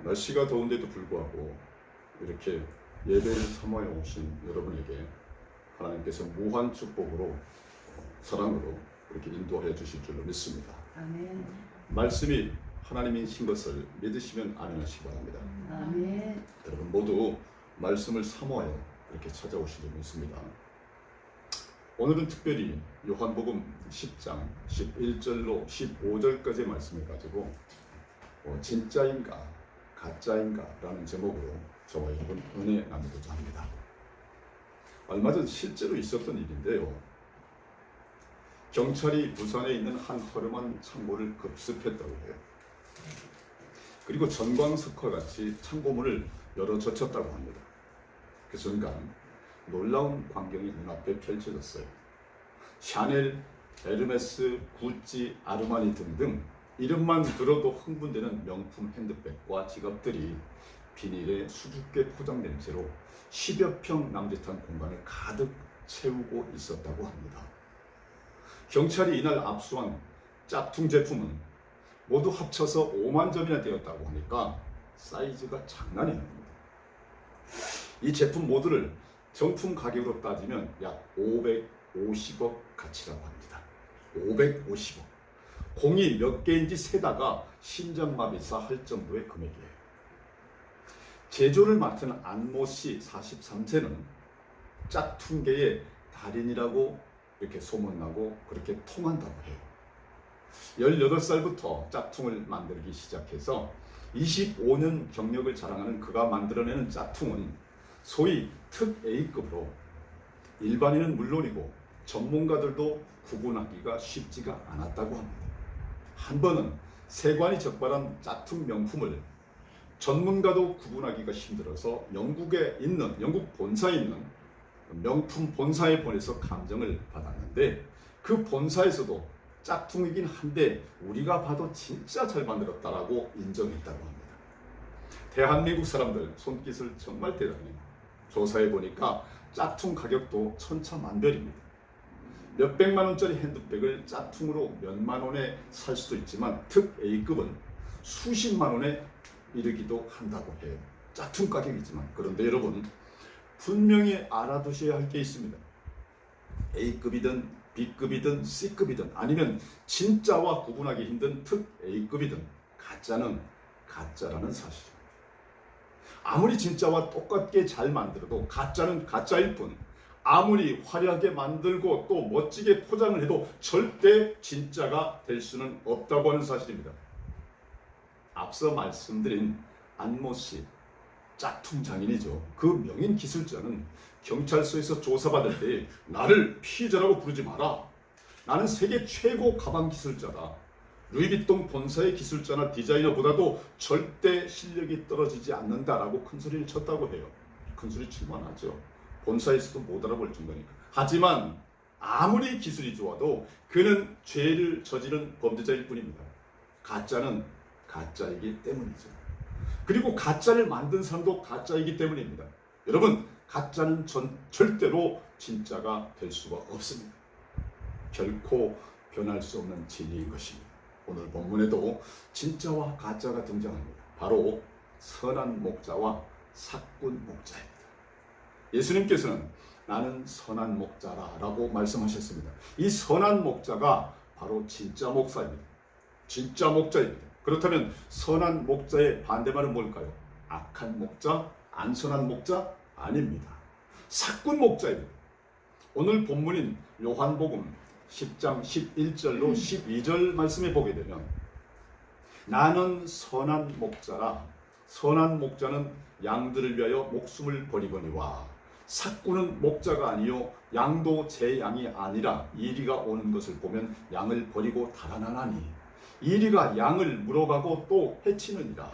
날씨가 더운데도 불구하고 이렇게 예배를 사모해 오신 여러분에게 하나님께서 무한 축복으로 사랑으로 이렇게 인도해 주실 줄로 믿습니다. 아멘. 말씀이 하나님이신 것을 믿으시면 아멘하시기 바랍니다. 아멘. 여러분 모두 말씀을 사모하여 이렇게 찾아오실 줄 믿습니다. 오늘은 특별히 요한복음 10장 11절로 15절까지의 말씀을 가지고 진짜인가 가짜인가 라는 제목으로 저와 여러분 은혜 나누고자 합니다. 얼마 전 실제로 있었던 일인데요. 경찰이 부산에 있는 한 허름한 창고를 급습했다고 해요. 그리고 전광석화 같이 창고문을 열어 젖혔다고 합니다. 그 순간 놀라운 광경이 눈앞에 펼쳐졌어요. 샤넬, 에르메스, 구찌, 아르마니 등등 이름만 들어도 흥분되는 명품 핸드백과 지갑들이 비닐에 수줍게 포장된 채로 10여 평 남짓한 공간을 가득 채우고 있었다고 합니다. 경찰이 이날 압수한 짝퉁 제품은 모두 합쳐서 5만 점이나 되었다고 하니까 사이즈가 장난이 아닙니다. 이 제품 모두를 정품 가격으로 따지면 약 550억 가치라고 합니다. 550억. 공이 몇 개인지 세다가 심장마비사 할 정도의 금액이에요. 제조를 맡은 안모 씨 43세는 짝퉁계의 달인이라고 이렇게 소문나고 그렇게 통한다고 해요. 18살부터 짝퉁을 만들기 시작해서 25년 경력을 자랑하는 그가 만들어내는 짝퉁은 소위 특 A급으로 일반인은 물론이고 전문가들도 구분하기가 쉽지가 않았다고 합니다. 한 번은 세관이 적발한 짝퉁 명품을 전문가도 구분하기가 힘들어서 영국 본사에 있는 명품 본사에 보내서 감정을 받았는데 그 본사에서도 짝퉁이긴 한데 우리가 봐도 진짜 잘 만들었다라고 인정했다고 합니다. 대한민국 사람들 손기술 정말 대단해요. 조사해 보니까 짝퉁 가격도 천차만별입니다. 몇백만 원짜리 핸드백을 짝퉁으로 몇만 원에 살 수도 있지만 특 A급은 수십만 원에 이르기도 한다고 해요. 짝퉁 가격이지만. 그런데 여러분 분명히 알아두셔야 할 게 있습니다. A급이든 B급이든 C급이든 아니면 진짜와 구분하기 힘든 특 A급이든 가짜는 가짜라는 사실입니다. 아무리 진짜와 똑같게 잘 만들어도 가짜는 가짜일 뿐 아무리 화려하게 만들고 또 멋지게 포장을 해도 절대 진짜가 될 수는 없다고 하는 사실입니다. 앞서 말씀드린 안모 씨 짝퉁 장인이죠. 그 명인 기술자는 경찰서에서 조사받을 때 나를 피해자라고 부르지 마라. 나는 세계 최고 가방 기술자다. 루이비통 본사의 기술자나 디자이너보다도 절대 실력이 떨어지지 않는다라고 큰소리를 쳤다고 해요. 큰소리 칠만하죠. 본사에서도 못 알아볼 정도니까. 하지만 아무리 기술이 좋아도 그는 죄를 저지른 범죄자일 뿐입니다. 가짜는 가짜이기 때문이죠. 그리고 가짜를 만든 사람도 가짜이기 때문입니다. 여러분, 가짜는 절대로 진짜가 될 수가 없습니다. 결코 변할 수 없는 진리인 것입니다. 오늘 본문에도 진짜와 가짜가 등장합니다. 바로 선한 목자와 삭군 목자입니다. 예수님께서는 나는 선한 목자라 라고 말씀하셨습니다. 이 선한 목자가 바로 진짜 목사입니다. 진짜 목자입니다. 그렇다면 선한 목자의 반대말은 뭘까요? 악한 목자, 안 선한 목자? 아닙니다. 삭군 목자입니다. 오늘 본문인 요한복음 10장 11절로 12절 말씀에 보게 되면 나는 선한 목자라 선한 목자는 양들을 위하여 목숨을 버리거니와 삭군은 목자가 아니요 양도 제 양이 아니라 이리가 오는 것을 보면 양을 버리고 달아나나니 이리가 양을 물어가고 또 해치느니라.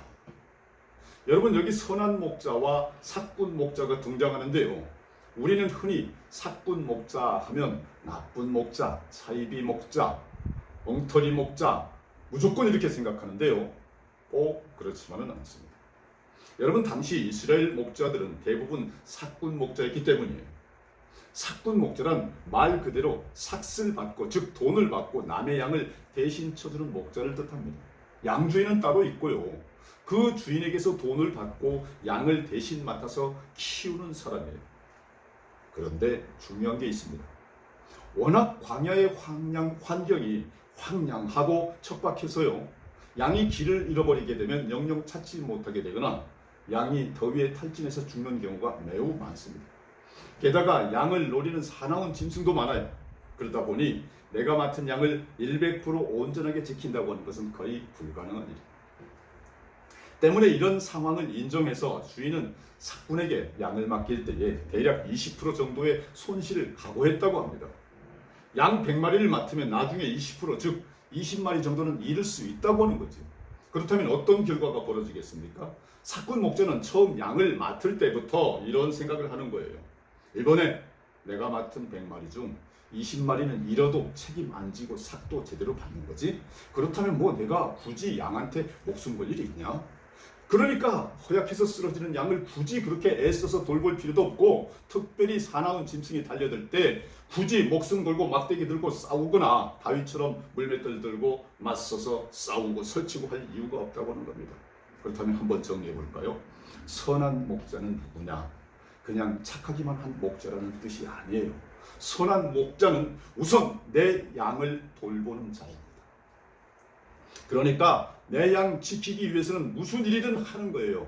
여러분 여기 선한 목자와 삭군 목자가 등장하는데요. 우리는 흔히 삭군 목자 하면 나쁜 목자, 사이비 목자, 엉터리 목자 무조건 이렇게 생각하는데요. 꼭 그렇지만은 않습니다. 여러분 당시 이스라엘 목자들은 대부분 삭군 목자였기 때문이에요. 삭군 목자란 말 그대로 삭슬 받고 즉 돈을 받고 남의 양을 대신 쳐주는 목자를 뜻합니다. 양주인은 따로 있고요. 그 주인에게서 돈을 받고 양을 대신 맡아서 키우는 사람이에요. 그런데 중요한 게 있습니다. 워낙 광야의 환경이 황량하고 척박해서요. 양이 길을 잃어버리게 되면 영영 찾지 못하게 되거나 양이 더위에 탈진해서 죽는 경우가 매우 많습니다. 게다가 양을 노리는 사나운 짐승도 많아요. 그러다 보니 내가 맡은 양을 100% 온전하게 지킨다고 하는 것은 거의 불가능한 일입니다. 때문에 이런 상황을 인정해서 주인은 삭군에게 양을 맡길 때에 대략 20% 정도의 손실을 각오했다고 합니다. 양 100마리를 맡으면 나중에 20%, 즉 20마리 정도는 잃을 수 있다고 하는 거지. 그렇다면 어떤 결과가 벌어지겠습니까? 삭군 목자는 처음 양을 맡을 때부터 이런 생각을 하는 거예요. 이번에 내가 맡은 100마리 중 20마리는 잃어도 책임 안 지고 삭도 제대로 받는 거지. 그렇다면 뭐 내가 굳이 양한테 목숨 걸 일이 있냐? 그러니까 허약해서 쓰러지는 양을 굳이 그렇게 애써서 돌볼 필요도 없고, 특별히 사나운 짐승이 달려들 때 굳이 목숨 걸고 막대기 들고 싸우거나 다윗처럼 물맷돌 들고 맞서서 싸우고 설치고 할 이유가 없다고 하는 겁니다. 그렇다면 한번 정리해 볼까요? 선한 목자는 누구냐? 그냥 착하기만 한 목자라는 뜻이 아니에요. 선한 목자는 우선 내 양을 돌보는 자입니다. 그러니까 내 양 지키기 위해서는 무슨 일이든 하는 거예요.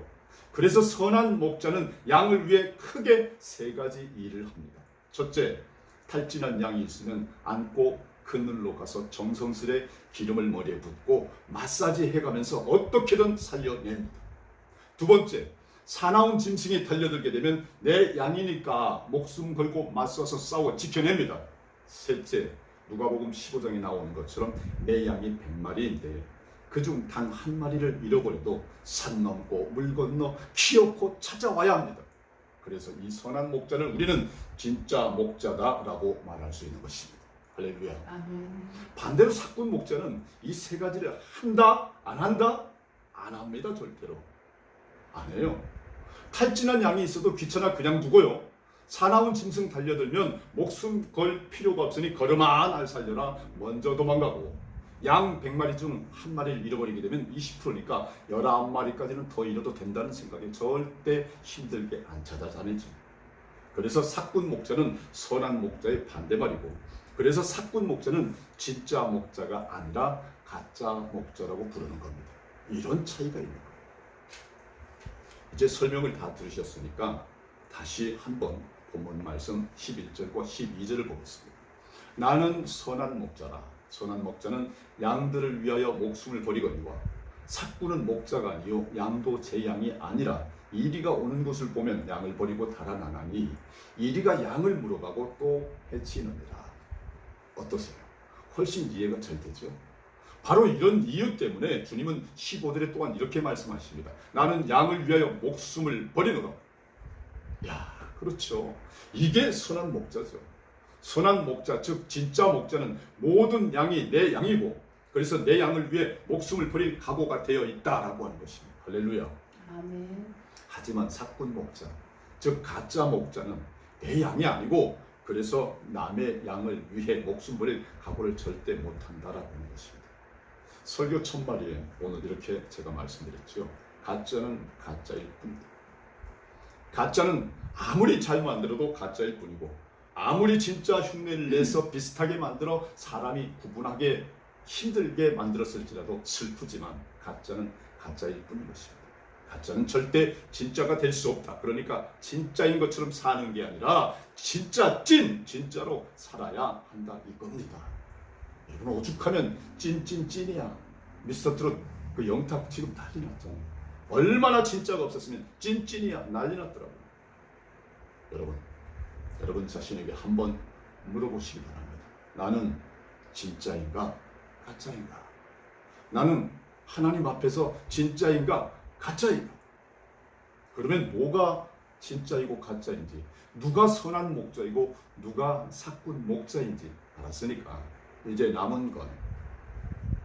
그래서 선한 목자는 양을 위해 크게 3가지 일을 합니다. 첫째, 탈진한 양이 있으면 안고 그늘로 가서 정성스레 기름을 머리에 붓고 마사지 해가면서 어떻게든 살려냅니다. 두 번째, 사나운 짐승이 달려들게 되면 내 양이니까 목숨 걸고 맞서서 싸워 지켜냅니다. 셋째, 누가복음 15장에 나오는 것처럼 내 양이 100마리인데 그중 단 한 마리를 잃어버려도 산 넘고 물 건너 키놓고 찾아와야 합니다. 그래서 이 선한 목자를 우리는 진짜 목자다라고 말할 수 있는 것입니다. 할렐루야. 아멘. 반대로 삭군 목자는 이 3가지를 한다? 안 한다? 안 합니다. 절대로 안 해요. 탈진한 양이 있어도 귀찮아 그냥 두고요. 사나운 짐승 달려들면 목숨 걸 필요가 없으니 걸음아 날 살려라 먼저 도망가고, 양 100마리 중 한 마리를 잃어버리게 되면 20%니까 19마리까지는 더 잃어도 된다는 생각에 절대 힘들게 안 찾아다니죠. 그래서 삭군 목자는 선한 목자의 반대말이고, 그래서 삭군 목자는 진짜 목자가 아니라 가짜 목자라고 부르는 겁니다. 이런 차이가 있는 거예요. 이제 설명을 다 들으셨으니까 다시 한번 본문 말씀 11절과 12절을 보겠습니다. 나는 선한 목자라. 선한 목자는 양들을 위하여 목숨을 버리거니와 삭군은 목자가 아니요 양도 제 양이 아니라 이리가 오는 것을 보면 양을 버리고 달아나나니 이리가 양을 물어가고 또 해치느니라. 어떠세요? 훨씬 이해가 잘 되죠? 바로 이런 이유 때문에 주님은 15절에 또한 이렇게 말씀하십니다. 나는 양을 위하여 목숨을 버리노라. 야, 그렇죠. 이게 선한 목자죠. 선한 목자, 즉 진짜 목자는 모든 양이 내 양이고, 그래서 내 양을 위해 목숨을 버릴 각오가 되어 있다라고 하는 것입니다. 할렐루야. 아멘. 하지만 삭군 목자, 즉 가짜 목자는 내 양이 아니고 그래서 남의 양을 위해 목숨 버릴 각오를 절대 못한다라고 하는 것입니다. 설교 첫마디에 오늘 이렇게 제가 말씀드렸죠. 가짜는 가짜일 뿐이다. 가짜는 아무리 잘 만들어도 가짜일 뿐이고, 아무리 진짜 흉내를 내서 비슷하게 만들어 사람이 구분하게 힘들게 만들었을지라도 슬프지만 가짜는 가짜일 뿐인 것입니다. 가짜는 절대 진짜가 될 수 없다. 그러니까 진짜인 것처럼 사는 게 아니라 진짜로 살아야 한다 이겁니다. 여러분, 오죽하면 찐이야. 미스터트롯 그 영탁 지금 난리 났잖아요. 얼마나 진짜가 없었으면 찐이야 난리 났더라고요. 여러분 자신에게 한번 물어보시기 바랍니다. 나는 진짜인가 가짜인가? 나는 하나님 앞에서 진짜인가 가짜인가? 그러면 뭐가 진짜이고 가짜인지, 누가 선한 목자이고 누가 삭군 목자인지 알았으니까 이제 남은 건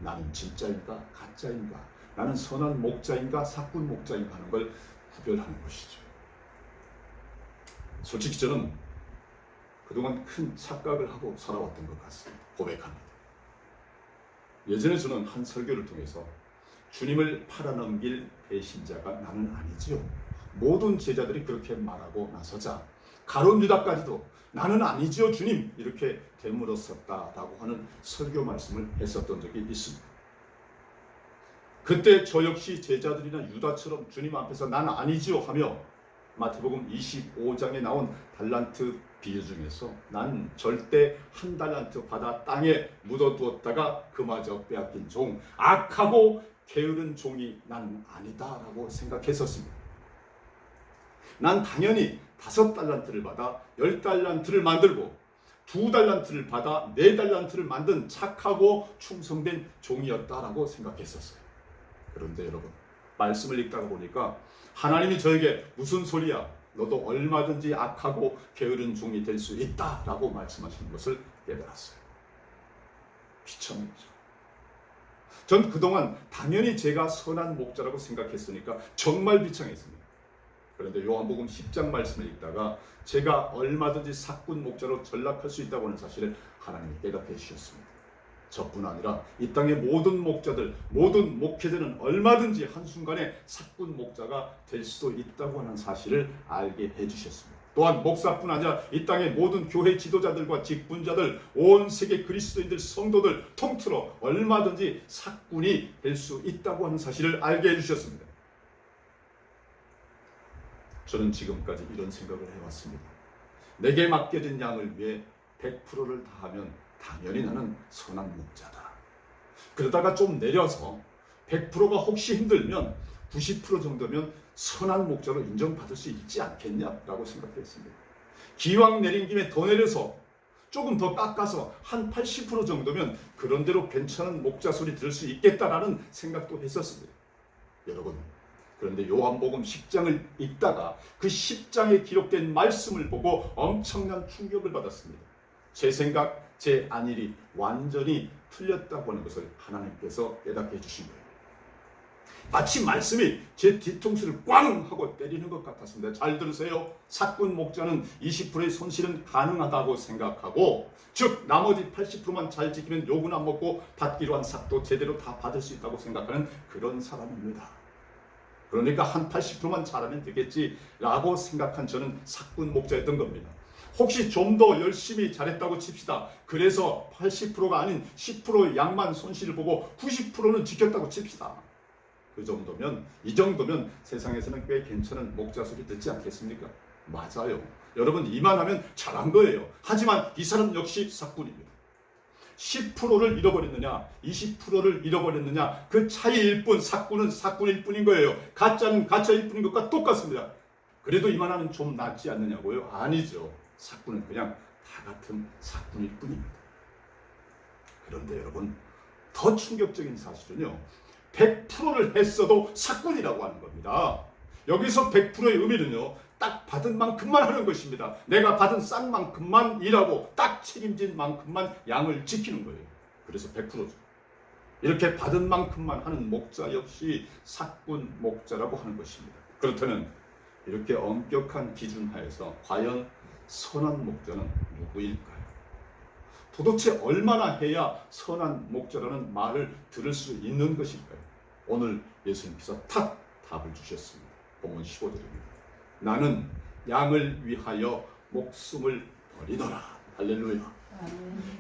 나는 진짜인가 가짜인가, 나는 선한 목자인가 삭군 목자인가 하는 걸 구별하는 것이죠. 솔직히 저는 그동안 큰 착각을 하고 살아왔던 것 같습니다. 고백합니다. 예전에 저는 한 설교를 통해서 주님을 팔아넘길 배신자가 나는 아니지요. 모든 제자들이 그렇게 말하고 나서자 가룟 유다까지도 나는 아니지요 주님 이렇게 되물었었다라고 하는 설교 말씀을 했었던 적이 있습니다. 그때 저 역시 제자들이나 유다처럼 주님 앞에서 나는 아니지요 하며 마태복음 25장에 나온 달란트 비유 중에서 난 절대 한 달란트 받아 땅에 묻어두었다가 그마저 빼앗긴 종, 악하고 게으른 종이 나는 아니다라고 생각했었습니다. 난 당연히 5달란트를 받아 10달란트를 만들고 2달란트를 받아 4달란트를 만든 착하고 충성된 종이었다라고 생각했었어요. 그런데 여러분 말씀을 읽다가 보니까 하나님이 저에게 무슨 소리야 너도 얼마든지 악하고 게으른 종이 될 수 있다라고 말씀하시는 것을 깨달았어요. 비참했죠. 전 그동안 당연히 제가 선한 목자라고 생각했으니까 정말 비참했습니다. 그런데 요한복음 10장 말씀을 읽다가 제가 얼마든지 사꾼 목자로 전락할 수 있다고 하는 사실을 하나님이 깨닫게 해주셨습니다. 저뿐 아니라 이 땅의 모든 목자들, 모든 목회자는 얼마든지 한순간에 사꾼 목자가 될 수도 있다고 하는 사실을 알게 해주셨습니다. 또한 목사뿐 아니라 이 땅의 모든 교회 지도자들과 직분자들, 온 세계 그리스도인들, 성도들 통틀어 얼마든지 사꾼이 될 수 있다고 하는 사실을 알게 해주셨습니다. 저는 지금까지 이런 생각을 해왔습니다. 내게 맡겨진 양을 위해 100%를 다하면 당연히 나는 선한 목자다. 그러다가 좀 내려서 100%가 혹시 힘들면 90% 정도면 선한 목자로 인정받을 수 있지 않겠냐라고 생각했습니다. 기왕 내린 김에 더 내려서 조금 더 깎아서 한 80% 정도면 그런대로 괜찮은 목자 소리 들을 수 있겠다라는 생각도 했었습니다. 여러분 그런데 요한복음 10장을 읽다가 그 10장에 기록된 말씀을 보고 엄청난 충격을 받았습니다. 제 생각, 제 안일이 완전히 틀렸다고 하는 것을 하나님께서 깨닫게 해주신 거예요. 마치 말씀이 제 뒤통수를 꽝 하고 때리는 것 같았습니다. 잘 들으세요. 사꾼 목자는 20%의 손실은 가능하다고 생각하고 즉 나머지 80%만 잘 지키면 욕은 안 먹고 받기로 한 삭도 제대로 다 받을 수 있다고 생각하는 그런 사람입니다. 그러니까 한 80%만 잘하면 되겠지라고 생각한 저는 사꾼 목자였던 겁니다. 혹시 좀 더 열심히 잘했다고 칩시다. 그래서 80%가 아닌 10% 양만 손실을 보고 90%는 지켰다고 칩시다. 그 정도면 이 정도면 세상에서는 꽤 괜찮은 목자 소리 듣지 않겠습니까? 맞아요. 여러분 이만하면 잘한 거예요. 하지만 이 사람 역시 사꾼입니다. 10%를 잃어버렸느냐 20%를 잃어버렸느냐 그 차이일 뿐 사꾼은 사꾼일 뿐인 거예요. 가짜는 가짜일 뿐인 것과 똑같습니다. 그래도 이만하면 좀 낫지 않느냐고요? 아니죠. 사꾼은 그냥 다 같은 사꾼일 뿐입니다. 그런데 여러분 더 충격적인 사실은요 100%를 했어도 사꾼이라고 하는 겁니다. 여기서 100%의 의미는요 딱 받은 만큼만 하는 것입니다. 내가 받은 싼 만큼만 일하고 딱 책임진 만큼만 양을 지키는 거예요. 그래서 100%죠. 이렇게 받은 만큼만 하는 목자 역시 사꾼 목자라고 하는 것입니다. 그렇다면 이렇게 엄격한 기준 하에서 과연 선한 목자는 누구일까요? 도대체 얼마나 해야 선한 목자라는 말을 들을 수 있는 것일까요? 오늘 예수님께서 탁 답을 주셨습니다. 본문 15절입니다. 나는 양을 위하여 목숨을 버리더라. 할렐루야.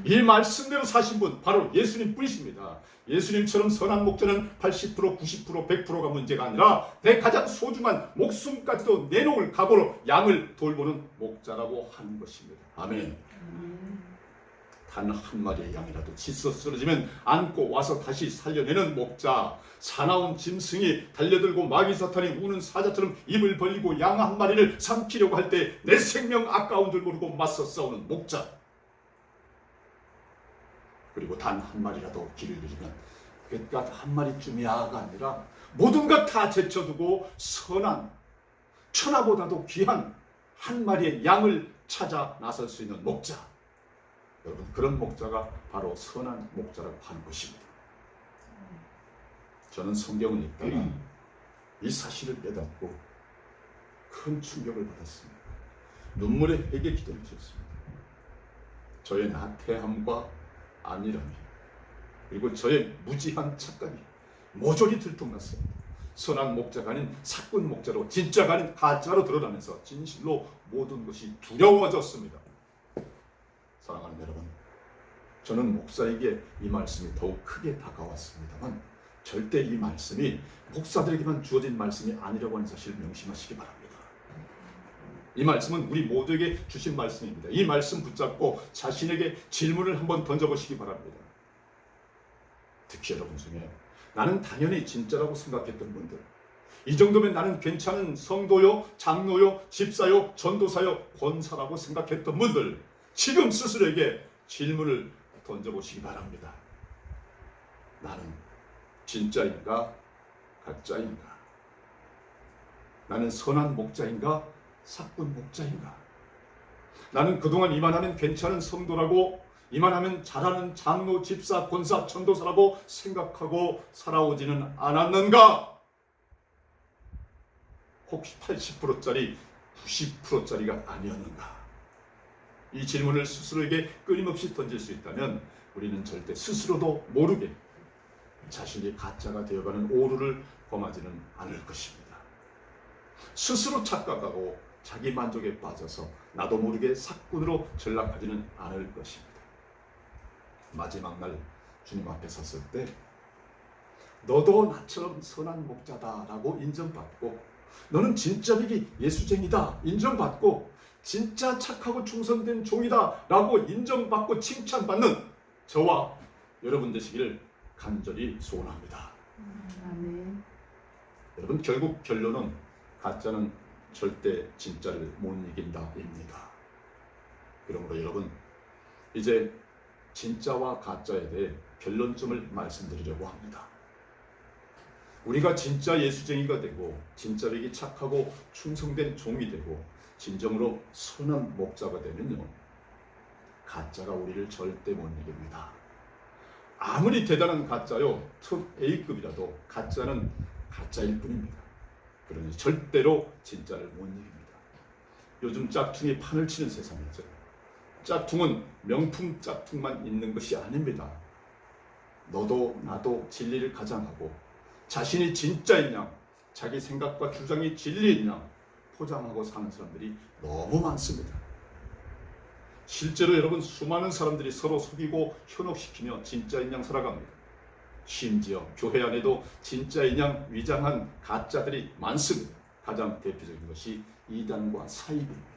이 말씀대로 사신 분 바로 예수님 뿐이십니다. 예수님처럼 선한 목자는 80%, 90%, 100%가 문제가 아니라 내 가장 소중한 목숨까지도 내놓을 각오로 양을 돌보는 목자라고 하는 것입니다. 아멘. 단 한 마리의 양이라도 치서 쓰러지면 안고 와서 다시 살려내는 목자, 사나운 짐승이 달려들고 마귀 사탄이 우는 사자처럼 입을 벌리고 양 한 마리를 삼키려고 할 때 내 생명 아까운 줄 모르고 맞서 싸우는 목자, 그리고 단 한 마리라도 길을 잃으면 그깟 한 마리쯤이야가 아니라 모든 것 다 제쳐두고 선한 천하보다도 귀한 한 마리의 양을 찾아 나설 수 있는 목자, 여러분 그런 목자가 바로 선한 목자라고 하는 것입니다. 저는 성경을 읽다가 이 사실을 깨닫고 큰 충격을 받았습니다. 눈물의 회개 기도를 드렸습니다. 저의 나태함과 안일함이 그리고 저의 무지한 착각이 모조리 들통났습니다. 선한 목자가 아닌 사꾼 목자로, 진짜가 아닌 가짜로 드러나면서 진실로 모든 것이 두려워졌습니다. 사랑하는 여러분, 저는 목사에게 이 말씀이 더욱 크게 다가왔습니다만 절대 이 말씀이 목사들에게만 주어진 말씀이 아니라고 하는 사실을 명심하시기 바랍니다. 이 말씀은 우리 모두에게 주신 말씀입니다. 이 말씀 붙잡고 자신에게 질문을 한번 던져보시기 바랍니다. 특히 여러분 중에 나는 당연히 진짜라고 생각했던 분들, 이 정도면 나는 괜찮은 성도요, 장로요, 집사요, 전도사요, 권사라고 생각했던 분들, 지금 스스로에게 질문을 던져보시기 바랍니다. 나는 진짜인가 가짜인가? 나는 선한 목자인가 사꾼 목자인가? 나는 그동안 이만하면 괜찮은 성도라고, 이만하면 잘하는 장로, 집사, 권사, 전도사라고 생각하고 살아오지는 않았는가? 혹시 80%짜리 90%짜리가 아니었는가? 이 질문을 스스로에게 끊임없이 던질 수 있다면 우리는 절대 스스로도 모르게 자신이 가짜가 되어가는 오류를 범하지는 않을 것입니다. 스스로 착각하고 자기 만족에 빠져서 나도 모르게 사꾼으로 전락하지는 않을 것입니다. 마지막 날 주님 앞에 섰을 때 너도 나처럼 선한 목자다라고 인정받고, 너는 진짜 비기 예수쟁이다 인정받고, 진짜 착하고 충성된 종이다 라고 인정받고 칭찬받는 저와 여러분 되시기를 간절히 소원합니다. 아멘. 여러분, 결국 결론은 가짜는 절대 진짜를 못 이긴다입니다. 그러므로 여러분, 이제 진짜와 가짜에 대해 결론점을 말씀드리려고 합니다. 우리가 진짜 예수쟁이가 되고 진짜에게 착하고 충성된 종이 되고 진정으로 선한 목자가 되면요, 가짜가 우리를 절대 못 이깁니다. 아무리 대단한 가짜요, 특 A급이라도 가짜는 가짜일 뿐입니다. 그러니 절대로 진짜를 못 이깁니다. 요즘 짝퉁이 판을 치는 세상이죠. 짝퉁은 명품 짝퉁만 있는 것이 아닙니다. 너도 나도 진리를 가장하고 자신이 진짜인 양, 자기 생각과 주장이 진리인 양 포장하고 사는 사람들이 너무 많습니다. 실제로 여러분, 수많은 사람들이 서로 속이고 현혹시키며 진짜인 양 살아갑니다. 심지어 교회 안에도 진짜인 양 위장한 가짜들이 많습니다. 가장 대표적인 것이 이단과 사이비입니다.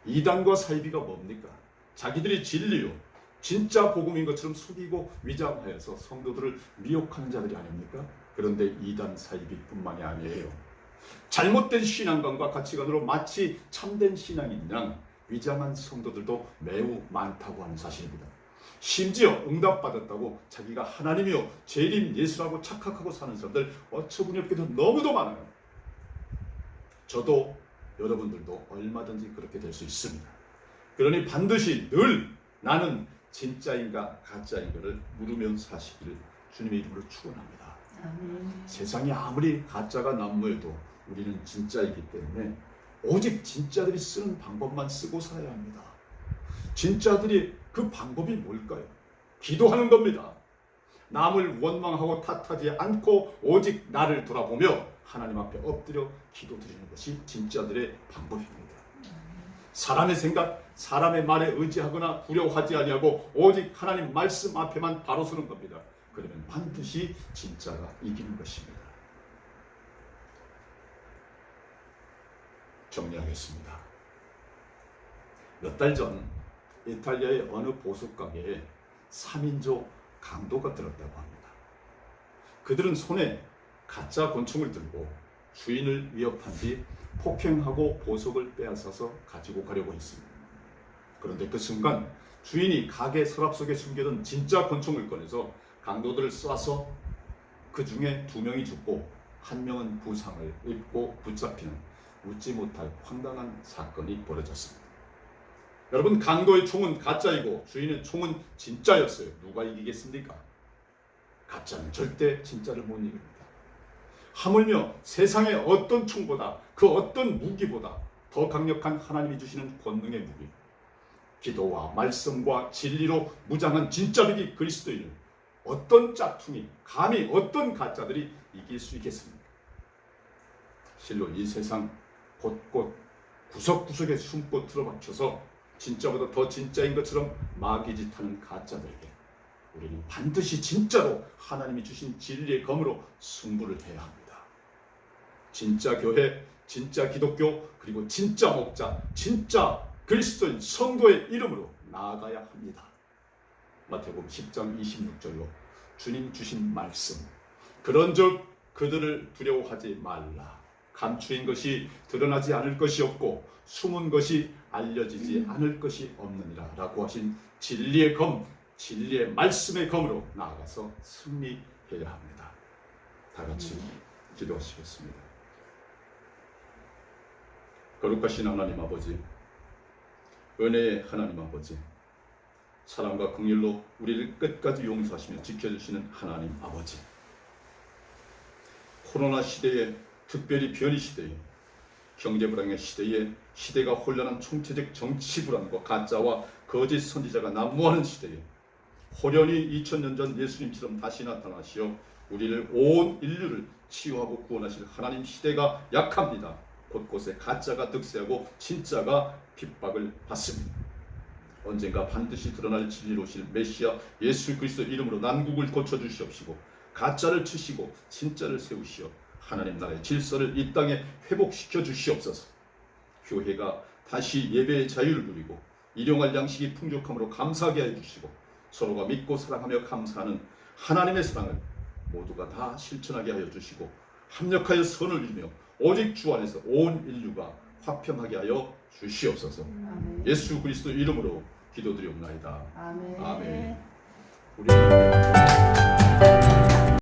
이단과 사이비가 뭡니까? 자기들이 진리요, 진짜 복음인 것처럼 속이고 위장하여서 성도들을 미혹하는 자들이 아닙니까? 그런데 이단 사이비뿐만이 아니에요. 잘못된 신앙관과 가치관으로 마치 참된 신앙인 양 위장한 성도들도 매우 많다고 하는 사실입니다. 심지어 응답받았다고 자기가 하나님이요 재림 예수라고 착각하고 사는 사람들 어처구니없게도 너무도 많아요. 저도 여러분들도 얼마든지 그렇게 될 수 있습니다. 그러니 반드시 늘 나는 진짜인가 가짜인가를 물으면서 사시기를 주님의 이름으로 축원합니다. 아멘. 세상이 아무리 가짜가 난무해도 우리는 진짜이기 때문에 오직 진짜들이 쓰는 방법만 쓰고 살아야 합니다. 진짜들이 그 방법이 뭘까요? 기도하는 겁니다. 남을 원망하고 탓하지 않고 오직 나를 돌아보며 하나님 앞에 엎드려 기도드리는 것이 진짜들의 방법입니다. 사람의 생각, 사람의 말에 의지하거나 두려워하지 아니하고 오직 하나님 말씀 앞에만 바로 서는 겁니다. 그러면 반드시 진짜가 이기는 것입니다. 정리하겠습니다. 몇 달 전 이탈리아의 어느 보석가게에 3인조 강도가 들었다고 합니다. 그들은 손에 가짜 권총을 들고 주인을 위협한 뒤 폭행하고 보석을 빼앗아서 가지고 가려고 했습니다. 그런데 그 순간 주인이 가게 서랍 속에 숨겨둔 진짜 권총을 꺼내서 강도들을 쏴서 그 중에 2명이 죽고 1명은 부상을 입고 붙잡히는 웃지 못할 황당한 사건이 벌어졌습니다. 여러분, 강도의 총은 가짜이고 주인의 총은 진짜였어요. 누가 이기겠습니까? 가짜는 절대 진짜를 못 이깁니다. 하물며 세상의 어떤 총보다, 그 어떤 무기보다 더 강력한 하나님이 주시는 권능의 무기, 기도와 말씀과 진리로 무장한 진짜 비기 그리스도인을 어떤 짝퉁이, 감히 어떤 가짜들이 이길 수 있겠습니까? 실로 이 세상 곳곳 구석구석에 숨고 틀어박혀서 진짜보다 더 진짜인 것처럼 마귀짓하는 가짜들에게 우리는 반드시 진짜로 하나님이 주신 진리의 검으로 승부를 해야 합니다. 진짜 교회, 진짜 기독교, 그리고 진짜 목자, 진짜 그리스도인 성도의 이름으로 나아가야 합니다. 마태복음 10장 26절로 주님 주신 말씀, 그런즉 그들을 두려워하지 말라. 감추인 것이 드러나지 않을 것이 없고 숨은 것이 알려지지 않을 것이 없느니라 라고 하신 진리의 검, 진리의 말씀의 검으로 나아가서 승리해야 합니다. 다 같이 기도하시겠습니다. 거룩하신 하나님 아버지, 은혜의 하나님 아버지, 사랑과 긍휼로 우리를 끝까지 용서하시며 지켜주시는 하나님 아버지, 코로나 시대에, 특별히 변이 시대에, 경제 불황의 시대에, 시대가 혼란한 총체적 정치 불안과 가짜와 거짓 선지자가 난무하는 시대에 호련히 2000년 전 예수님처럼 다시 나타나시어 우리를 온 인류를 치유하고 구원하실 하나님 시대가 약합니다. 곳곳에 가짜가 득세하고 진짜가 핍박을 받습니다. 언젠가 반드시 드러날 진리로 오실 메시아 예수 그리스도 이름으로 난국을 고쳐주시옵시고 가짜를 치시고 진짜를 세우시어 하나님 나라의 질서를 이 땅에 회복시켜 주시옵소서. 교회가 다시 예배의 자유를 누리고 일용할 양식이 풍족함으로 감사하게 해주시고 서로가 믿고 사랑하며 감사하는 하나님의 사랑을 모두가 다 실천하게 하여 주시고 합력하여 선을 이루며 오직 주 안에서 온 인류가 화평하게 하여 주시옵소서. 아멘. 예수 그리스도 이름으로 기도드리옵나이다. 아멘. 아멘. 우리는